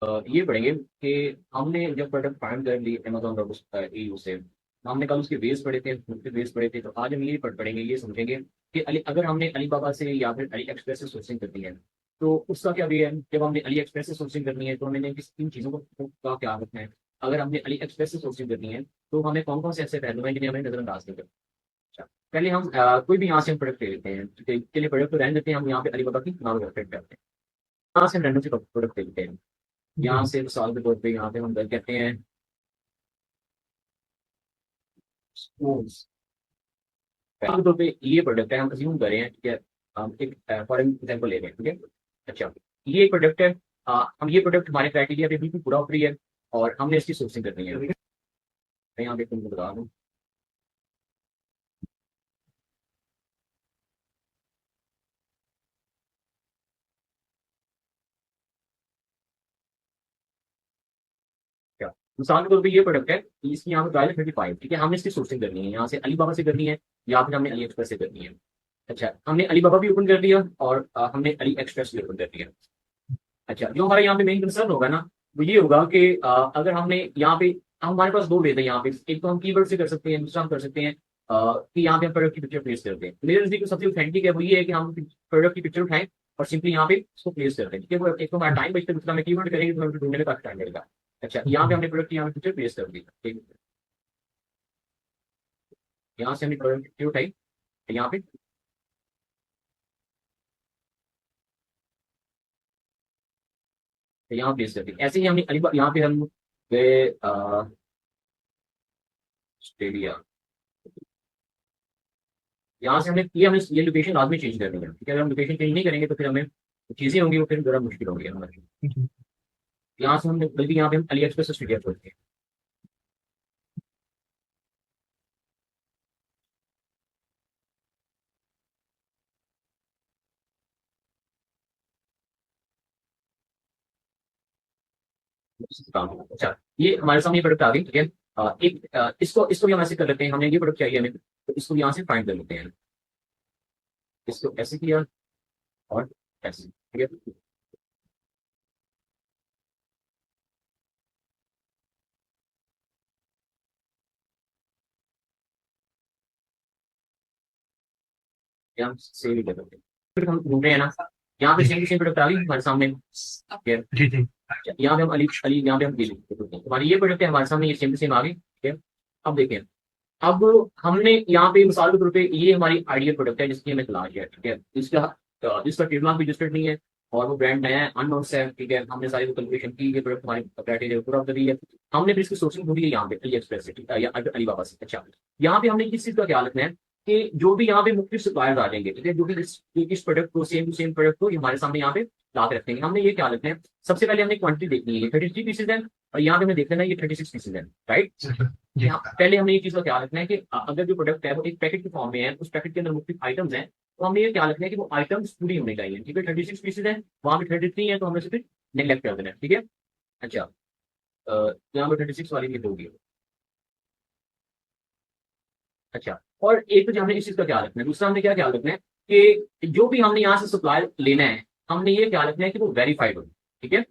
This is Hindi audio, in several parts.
ये पढ़ेंगे कि हमने जब प्रोडक्ट फाइंड कर ली अमेजोन ईयू से, हमने कल उसके बेस पढ़े थे, उसके बेस पढ़े थे, तो आज हम ये पढ़ेंगे, ये समझेंगे कि अगर हमने अलीबाबा से या फिर अली एक्सप्रेस से सोर्सिंग करनी है तो उसका क्या वे है। जब हमने अली एक्सप्रेस से सोर्सिंग करनी है तो हमें किस इन चीज़ों का क्या रखना है। अगर हमने अली एक्सप्रेस से सोर्सिंग करनी है तो हमें कौन कौन से ऐसे पहलू हैं जिन्हें हमें नजरअंदाज नहीं करना। अच्छा, पहले हम कोई भी यहाँ से हम प्रोडक्ट ले लेते हैं, ठीक है, चलिए प्रोडक्ट तो रहने देते हैं, हम यहाँ पे अलीबाबा की नाम करते हैं। यहाँ से हम रैंडम से प्रोडक्ट ले लेते हैं। यहाँ से मिसाल के तौर पे यहाँ पे हम कहते हैं स्पून्स। मिसाल के तौर पे ये प्रोडक्ट है, हम अज्यूम कर रहे हैं, ठीक है। हम एक फॉर एग्जाम्पल ले रहे हैं, ठीक है। अच्छा, ये एक प्रोडक्ट है। हम ये प्रोडक्ट हमारे क्राइटेरिया पे बिल्कुल पूरा उतरी है और हमने इसकी सोर्सिंग करनी है, ठीक है। मैं यहाँ पे तुमको बता दूँ। क्या, मिसाल के तौर पे ये प्रोडक्ट है, इसकी यहाँ पे प्राइस 35, ठीक है। हमने इसकी सोर्सिंग करनी है, यहाँ से अलीबाबा से करनी है या फिर हमने अली एक्सप्रेस से करनी है। अच्छा, हमने अलीबाबा भी ओपन कर दिया और हमने अली एक्सप्रेस भी ओपन कर दिया। अच्छा, जो हमारा यहाँ पे मेन कंसर्न होगा ना, वो ये होगा कि अगर हमने यहाँ पे, हमारे पास दो वेज है यहाँ पे। एक तो हम कीवर्ड से कर सकते हैं, दूसरा हम कर सकते हैं कि यहाँ पे हम प्रोडक्ट की पिक्चर प्लेस करते हैं। मेरे नजदीक जो सबसे ऑथेंटिक है वो ये है कि हम प्रोडक्ट की पिक्चर उठाएं और सिंपली यहाँ पे उसको प्लेस करते हैं, ठीक है। वो एक तो हमारा टाइम बचता है, दूसरा में कीवर्ड करेंगे तो हमें ढूंढने में काफी टाइम लगेगा। अच्छा, यहाँ पे हमने प्रोडक्ट की यहाँ पे पिक्चर प्लेस कर दी, ठीक है। यहाँ से हमने प्रोडक्ट की पिक्चर उठाई यहाँ पे, तो यहाँ प्लेस कर दी। ऐसे ही हमने यहाँ पे हम गए ऑस्ट्रेलिया। यहाँ से हमें ये लोकेशन लाजमी चेंज करनी है, ठीक है। अगर हम लोकेशन चेंज नहीं करेंगे तो फिर हमें चीजें होंगी वो फिर जरा मुश्किल होगी हमारे। यहाँ से हम बल्कि यहाँ पे हम अली एक्सप्रेस स्टूडियो खोलते हैं। अच्छा, ये हमारे सामने प्रोडक्ट आ गई, ठीक है। इसको इसको भी हम ऐसे कर लेते हैं, हमें ये प्रोडक्ट चाहिए हमें, तो इसको यहाँ से फाइंड कर लेते हैं। इसको ऐसे किया और ऐसे, ठीक है। ये हम सेव कर लेते हैं। फिर हम ढूंढ रहे हैं ना, यहाँ पे सेम प्रोडक्ट आ गई हमारे सामने, ठीक है। जी जी। यहाँ पे हम अली अली यहाँ पे हम ये लिखते हैं। हमारी ये प्रोडक्ट है हमारे सामने, ये सेम आ गई, ठीक है। अब देखें, अब हमने यहाँ पे मिसाल के तौर पे ये हमारी आइडियल प्रोडक्ट है जिसकी हमें तलाश है, ठीक है। इसका ट्रेडमार्क भी रजिस्टर्ड नहीं है और वो ब्रांड नया है, अननोन से है, ठीक है। हमने सारी वो कैलकुलेशन की, ये प्रोडक्ट हमारे क्राइटेरिया पूरा कर दी है। हमने फिर इसकी सोर्सिंग ढूंढी है यहाँ पे अली एक्सप्रेस से, ठीक है, या अलीबाबा से। अच्छा, यहाँ पे हमने किस चीज का ख्याल रखना है कि जो भी यहाँ पे मुख्तलिफ सप्लायर्स आ जाएंगे, ठीक है, जो भी इस प्रोडक्ट को सेम टू सेम प्रोडक्ट को ये हमारे सामने यहाँ पे ला के रखेंगे। हमने ये ख्याल रखना है, सबसे पहले हमने क्वांटिटी देखनी है, ये 33 पीसेज है और यहाँ पे हमें देख लेना है ये 36 पीसेज है, राइट। जी यहाँ पहले हमने ये चीज का ख्याल रखना है कि अगर जो प्रोडक्ट है वो एक पैकेट के फॉर्म में है, उस पैकेट के अंदर मुख्तलिफ आइटम्स हैं, तो हमें ये ख्याल रखना है कि वो आइटम्स पूरी होने चाहिए, ठीक है। 36 पीसेज है, वहां पे 33 है, तो हमें सिर्फ नेग्लेक्ट कर देना है, ठीक है। अच्छा, यहाँ पे 36 वाली भी होगी। अच्छा, और एक तो जो हमने इस चीज का ख्याल रखना है, दूसरा हमने क्या ख्याल रखना है कि जो भी हमने यहाँ से सप्लाई लेना है, हमने ये ख्याल रखना है कि वो वेरीफाइड हो, ठीक है।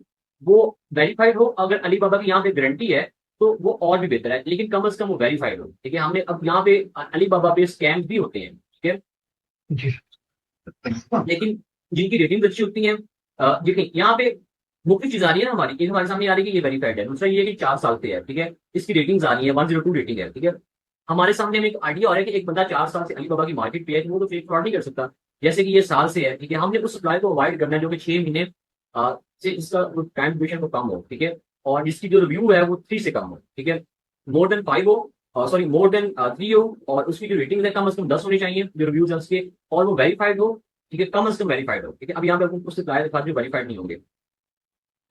वो वेरीफाइड हो, अगर अलीबाबा की यहाँ पे गारंटी है तो वो और भी बेहतर है, लेकिन कम से कम वो वेरीफाइड हो, ठीक है। हमने अब यहाँ पे अलीबाबा पे स्कैम भी होते हैं, ठीक है, जी। लेकिन जिनकी रेटिंग अच्छी होती है। देखिए यहाँ पे मुख्य चीज आ रही है ना हमारी, एक हमारे सामने आ रही है कि ये वेरीफाइड है, दूसरा ये है कि 4 साल से है, ठीक है। इसकी रेटिंग्स आ रही है, 102 रेटिंग है, ठीक है। हमारे सामने में एक आइडिया और है कि एक बंदा 4 साल से अलीबाबा की मार्केट पे है, तो वो तो फेक फ्रॉड नहीं कर सकता। जैसे कि ये साल से है, ठीक है, हमने उस सप्लाई को अवॉइड करना है जो कि 6 महीने से इसका टाइम ड्यूरेशन को कम हो, ठीक है। और जिसकी जो रिव्यू है वो 3 से कम हो, ठीक है। मोर देन 5 हो, सॉरी मोर देन 3 हो, और उसकी जो रेटिंग है कम से कम 10 होनी चाहिए जो रिव्यूज है उसके, और वो वेरीफाइड हो, ठीक है, कम से कम वेरीफाइड हो, ठीक है। अब यहाँ पे आपको उससे सप्लाई दिखा जो वेरीफाइड नहीं होंगे।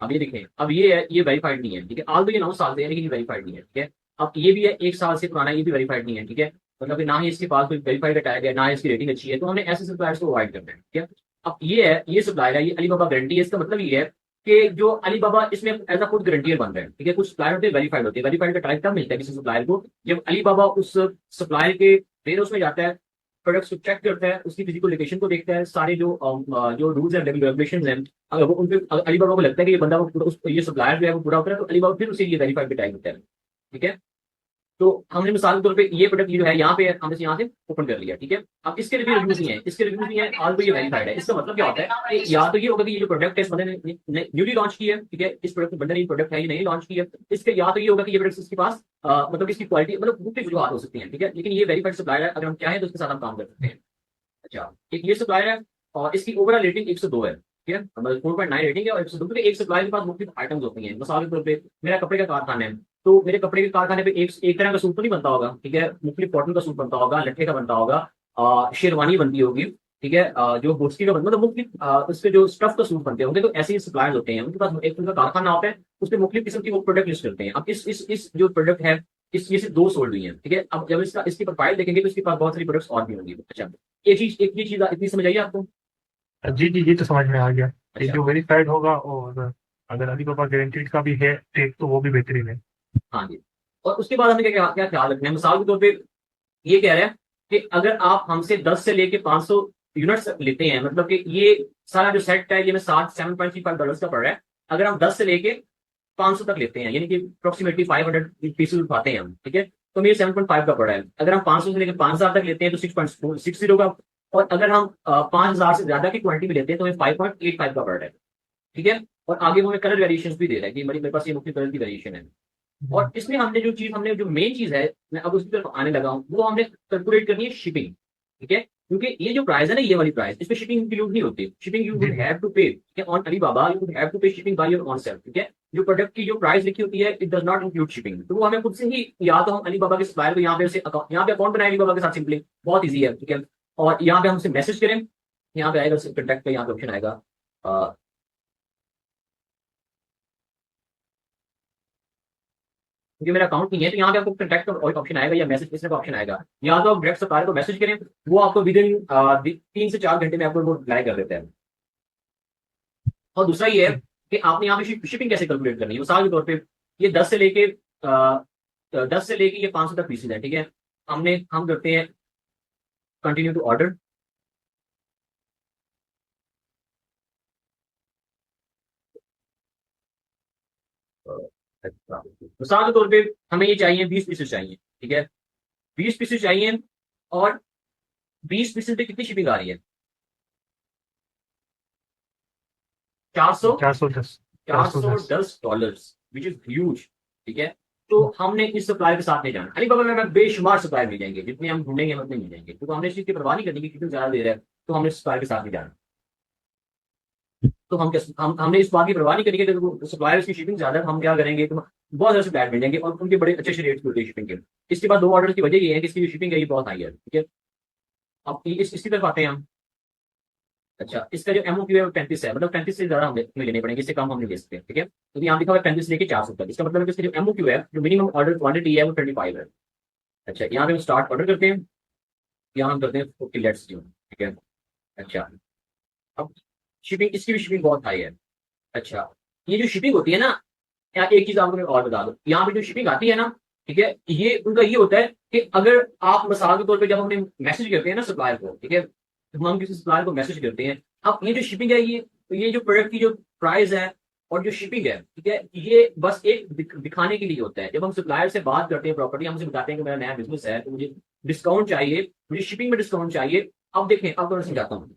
अब ये देखें, अब ये है, ये वेरीफाइड नहीं है, ठीक है। ऑल तो ये 9 साल से है लेकिन ये वेरीफाइड नहीं है, ठीक है। अब ये भी है 1 साल से पुराना, ये भी वेरीफाइड नहीं है, ठीक है। मतलब कि ना ही इसके पास कोई वेरीफाइड टैग है, ना ही इसकी रेटिंग अच्छी है, तो हमने ऐसे सप्लायर्स को अवॉइड करना है, ठीक है। अब ये है, ये सप्लायर है, ये अलीबाबा गारंटी है, इसका मतलब ये है कि जो अलीबाबा इसमें एज अ खुद गारंटियर बन रहे हैं, ठीक है। कुछ सप्लायर होते हैं वेरीफाइड होते हैं, वेरीफाइड का टाइप कब मिलता है किसी सप्लायर को, जब अलीबाबा उस सप्लायर के वेयर हाउस में जाता है प्रोडक्ट्स को चेक करता है, उसकी फिजिकल लोकेशन को देखता है, सारे जो रूल्स एंड रेगुलेशन हैं, अगर वो उन पे अलीबाबा को लगता है कि ये बंदा ये सप्लायर जो है वो पूरा होता है, तो अलीबाबा फिर उसे ये वेरीफाइड पे टैग होता है। ठीक है, तो हमने मिसाल के तौर पे ये प्रोडक्ट जो है यहाँ पे हमने यहाँ से ओपन कर लिया। ठीक है, अब इसके भी रिव्यूज नहीं है, इसके रिव्यूज नहीं है, आज ये वेरीफाइड है। इसका मतलब क्या होता है कि या तो ये होगा कि ये जो प्रोडक्ट है इस बंदे ने न्यूली लॉन्च की है, ठीक है, इस प्रोडक्ट बंदे ने प्रोडक्ट है ये नहीं लॉन्च की है, इसके या तो ये होगा कि ये प्रोडक्ट इसके पास मतलब इसकी क्वालिटी मतलब मुख्तलिफ वजूहत हो सकती है। ठीक है, लेकिन ये वेरीफाइड सप्लायर है, अगर हम चाहें तो उसके साथ हम काम कर सकते हैं। अच्छा, एक ये सप्लायर है और इसकी ओवरऑल रेटिंग 102 है। ठीक है, मतलब 4.9 रेटिंग है और 102, क्योंकि एक सप्लायर के पास मुख्तलिफ आइटम्स होती हैं। मिसाल के तौर पे मेरा कपड़े का कारखाना है, तो मेरे कपड़े के कारखाने पे एक तरह का सूट तो नहीं बनता होगा। ठीक है, मुख्तलिफ कॉटन का सूट बनता होगा, लट्ठे का बनता होगा, शेरवानी बनती होगी। ठीक है, जो बुर्सकी का बनता मतलब मुख्तलिफ उसके जो स्टफ का सूट बनते होंगे, तो ऐसे ही सप्लायर्स होते हैं, उनके पास एक उनका कारखाना होता है, उसमें मुख्तलिफ किस्म की वो प्रोडक्ट लिस्ट करते हैं। अब इस जो प्रोडक्ट है, ये सिर्फ 2 सोल्ड हुई है। ठीक है, अब जब इसकी प्रोफाइल देखेंगे तो इसके पास बहुत सारी प्रोडक्ट्स और भी होंगी। अच्छा, एक ये चीज इतनी समझ आई आपको? जी जी, ये तो समझ में आ गया। ये अच्छा, जो वेरीफाइड होगा, और अगर अलीबाबा गारंटीड का भी है टेक, तो वो भी बेहतरीन है। हाँ जी। और उसके बाद हमें क्या क्या ख्याल रखना है, मिसाल के तौर पे ये कह रहे हैं कि अगर आप हमसे 10 से लेके 500 यूनिट्स लेते हैं, मतलब कि ये सारा जो सेट है ये में $7.35 का पड़ रहा है। अगर हम 10 से लेके 500 तक लेते हैं, यानी कि अप्रोक्सीमेटली 500 पीसेज उठाते हैं हम, ठीक है, तो मेरे 7.5 का पड़ा है। अगर हम 500 से लेकर 5000 तक लेते हैं तो 6.60 का, और अगर हम 5000 से ज्यादा की क्वांटिटी में लेते हैं तो हमें 5.85 का पड़ रहा है। ठीक है, और आगे वो हमें कलर वेरिएशन भी दे रहा है कि मेरे पास ये मुख्य कलर की वेरिएशन है। और इसमें हमने जो मेन चीज है, मैं अब उसकी तरफ आने लगा हूँ, वो हमने कैलकुलेट करनी है शिपिंग। ठीक है, क्योंकि ये जो प्राइस है ना, ये वाली प्राइस, इसमें शिपिंग इंक्लूड नहीं होती। शिपिंग यू जी वुड जी। हैव टू पे, ठीक है, on Alibaba you would have to pay shipping by your own self. ठीक है, जो प्रोडक्ट की जो प्राइस लिखी होती है it does not include shipping, तो वो हमें खुद से ही, या तो हम अलीबाबा के सप्लायर को यहाँ पे यहाँ पे अकाउंट बनाए अलीबाबा के साथ, सिंपली बहुत ईजी है। ठीक है, और यहाँ पे हमसे मैसेज करें, यहाँ पे आएगा कॉन्टैक्ट पे, यहाँ पे ऑप्शन आएगा, क्योंकि मेरा अकाउंट नहीं है, तो यहाँ पे आपको कॉन्टैक्ट का ऑप्शन आएगा या मैसेज भेजने का ऑप्शन आएगा। या तो आप डायरेक्ट सप्लायर को मैसेज करें, वो आपको विद इन 3 से 4 घंटे में आपको वो रिप्लाई कर देते हैं। और दूसरा ये है कि आपने यहाँ पे शिपिंग कैसे कैलकुलेट करनी है। मिसाल के तौर पे ये 10 से लेके ये 500 तक पीसेज है। ठीक है, हम करते हैं कंटिन्यू टू ऑर्डर। मिसाल के तौर पे हमें ये चाहिए 20 पीसेज चाहिए। ठीक है, 20 पीसेज चाहिए, और 20 पीसेज पे कितनी शिपिंग आ रही है? 400 410। चार चार सौ सौ दस दस डॉलर विच इज ह्यूज। ठीक है, तो हमने इस सप्लायर के साथ नहीं जाना। अलीबाबा में हमें बेशुमार सप्लायर मिल जाएंगे, जितने हम ढूंढेंगे हम उतने मिल जाएंगे, तो हमने इस चीज की परवाह नहीं करनी कि कितने ज्यादा दे रहा है, तो हमने सप्लायर के साथ नहीं जाना। तो हमने इस बात की परवाह नहीं करेंगे कि सप्लायर की शिपिंग ज्यादा है, हम क्या करेंगे, तो बहुत ज्यादा सप्लायर मिल जाएंगे और उनके बड़े अच्छे अच्छे रेट्स होते हैं शिपिंग के। इसके बाद 2 ऑर्डर की वजह ये है कि इसकी जो शिपिंग है ये बहुत हाई है। ठीक है, अब इसकी तरफ आते हैं हम। अच्छा, इसका जो एमओक्यू है वो 35 है, मतलब 35 से ज्यादा हमें लेने पड़ेंगे, इससे कम हम नहीं ले सकते। ठीक है, तो यहाँ लिखा हुआ है 35 लेके 400 तक, इसका मतलब है कि इसका जो एमओक्यू है, जो मिनिमम ऑर्डर क्वांटिटी है वो 25 है। अच्छा, यहाँ पे हम स्टार्ट ऑर्डर करते हैं, यहाँ हम करते हैं 40 लेट्स डू। ठीक है, अच्छा, अब शिपिंग, इसकी भी शिपिंग बहुत हाई है। अच्छा, ये जो शिपिंग होती है ना, यहाँ एक चीज आपको मैं और बता दूं, यहाँ पे जो शिपिंग आती है ना, ठीक है, ये उनका ये होता है कि अगर आप मिसाल के तौर पे जब हमने मैसेज करते हैं ना सप्लायर को, ठीक है, तो हम किसी सप्लायर को मैसेज करते हैं, अब ये जो शिपिंग है, ये जो प्रोडक्ट की जो प्राइस है और जो शिपिंग है, ठीक है, ये बस एक दिखाने के लिए होता है। जब हम सप्लायर से बात करते हैं प्रॉपर्टी, हमसे बताते हैं कि मेरा नया बिजनेस है, तो मुझे डिस्काउंट चाहिए, मुझे शिपिंग में डिस्काउंट चाहिए। अब देखें, अब मैं समझाता हूँ।